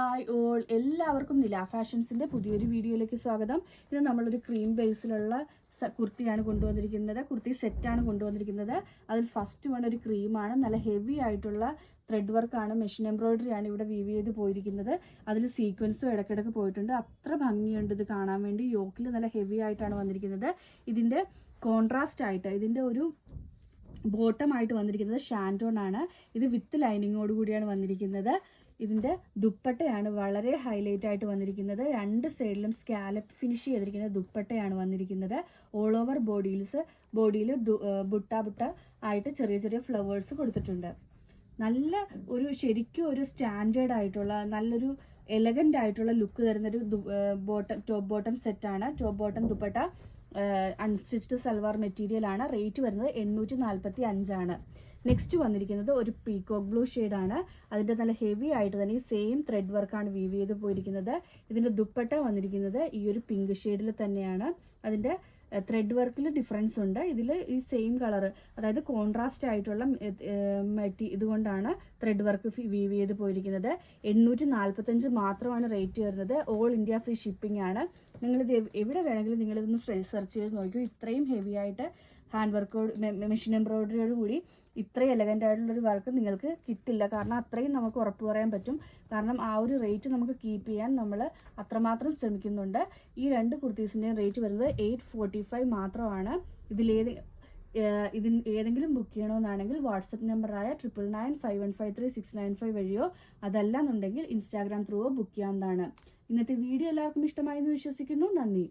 Hi all, എല്ലാവർക്കും നില ഫാഷൻസിന്റെ പുതിയൊരു വീഡിയോയിലേക്ക് സ്വാഗതം. ഇത് നമ്മളൊരു ക്രീം ബേസിലുള്ള കുർത്തിയാണ് കൊണ്ടുവന്നിരിക്കുന്നത്. കുർത്തി സെറ്റാണ് കൊണ്ടുവന്നിരിക്കുന്നത്. അതിൽ ഫസ്റ്റ് വൺ ഒരു ക്രീമാണ്. നല്ല ഹെവി ആയിട്ടുള്ള ത്രെഡ് വർക്കാണ്, മെഷീൻ എംബ്രോയിഡറി ആണ് ഇവിടെ വീവ് ചെയ്ത് പോയിരിക്കുന്നത്. അതിൽ സീക്വൻസും ഇടയ്ക്കിടയ്ക്ക് പോയിട്ടുണ്ട്. അത്ര ഭംഗിയുണ്ട് ഇത് കാണാൻ വേണ്ടി. യോക്കിൽ നല്ല ഹെവി ആയിട്ടാണ് വന്നിരിക്കുന്നത്. ഇതിന്റെ കോൺട്രാസ്റ്റ് ആയിട്ട് ഇതിന്റെ ഒരു ബോട്ടം ആയിട്ട് വന്നിരിക്കുന്നത് ഷാൻഡോൺ ആണ്. ഇത് വിത്ത് ലൈനിങ്ങോട് കൂടിയാണ് വന്നിരിക്കുന്നത്. ഇതിന്റെ ദുപ്പട്ടയാണ് വളരെ ഹൈലൈറ്റ് ആയിട്ട് വന്നിരിക്കുന്നത്. രണ്ട് സൈഡിലും സ്കാലപ്പ് ഫിനിഷ് ചെയ്തിരിക്കുന്ന ദുപ്പട്ടയാണ് വന്നിരിക്കുന്നത്. ഓൾ ഓവർ ബോഡിയിൽ ബുട്ട ആയിട്ട് ചെറിയ ചെറിയ ഫ്ലവേഴ്സ് കൊടുത്തിട്ടുണ്ട്. നല്ല ഒരു ശരിക്കും ഒരു സ്റ്റാൻഡേർഡ് ആയിട്ടുള്ള നല്ലൊരു എലഗന്റ് ആയിട്ടുള്ള ലുക്ക് തരുന്നൊരു ടോപ്പ് ബോട്ടം സെറ്റാണ്. Top bottom dupatta unstitched salwar material ആണ്. റേറ്റ് വരുന്നത് 845 ആണ്. നെക്സ്റ്റ് വന്നിരിക്കുന്നത് ഒരു പീകോക്ക് ബ്ലൂ ഷെയ്ഡാണ്. അതിൻ്റെ നല്ല ഹെവി ആയിട്ട് തന്നെ ഈ സെയിം ത്രെഡ് വർക്കാണ് വീവ് ചെയ്ത് പോയിരിക്കുന്നത്. ഇതിൻ്റെ ദുപ്പട്ട വന്നിരിക്കുന്നത് ഈ ഒരു പിങ്ക് ഷെയ്ഡിൽ തന്നെയാണ്. അതിൻ്റെ ത്രെഡ് വർക്കിൽ ഡിഫറൻസ് ഉണ്ട്. ഇതിൽ ഈ സെയിം കളർ, അതായത് കോൺട്രാസ്റ്റ് ആയിട്ടുള്ള ഇതുകൊണ്ടാണ് ത്രെഡ് വർക്ക് വീവ് ചെയ്ത് പോയിരിക്കുന്നത്. 845 മാത്രമാണ് റേറ്റ് വരുന്നത്. ഓൾ ഇന്ത്യ ഫ്രീ ഷിപ്പിംഗ് ആണ്. നിങ്ങളിത് എവിടെ വേണമെങ്കിലും നിങ്ങളിതൊന്ന് സെർച്ച് ചെയ്ത് നോക്കൂ. ഇത്രയും ഹെവി ആയിട്ട് ഹാൻഡ് വർക്കോട് മെഷീൻ എംബ്രോയിഡറിയോട് കൂടി ഇത്രയും എലഗൻ്റ് ആയിട്ടുള്ളൊരു വർക്ക് നിങ്ങൾക്ക് കിട്ടില്ല. കാരണം അത്രയും നമുക്ക് ഉറപ്പ് പറയാൻ പറ്റും. കാരണം ആ ഒരു റേറ്റ് നമുക്ക് കീപ്പ് ചെയ്യാൻ നമ്മൾ അത്രമാത്രം ശ്രമിക്കുന്നുണ്ട്. ഈ രണ്ട് കുർത്തീസിൻ്റെയും റേറ്റ് വരുന്നത് 845 മാത്രമാണ്. ഏതെങ്കിലും ബുക്ക് ചെയ്യണമെന്നാണെങ്കിൽ വാട്സപ്പ് നമ്പറായ 9995153695 വഴിയോ അതല്ല എന്നുണ്ടെങ്കിൽ ഇൻസ്റ്റാഗ്രാം ത്രൂവോ ബുക്ക് ചെയ്യാവുന്നതാണ്. ഇന്നത്തെ വീഡിയോ എല്ലാവർക്കും ഇഷ്ടമായി എന്ന് വിശ്വസിക്കുന്നു. നന്ദി.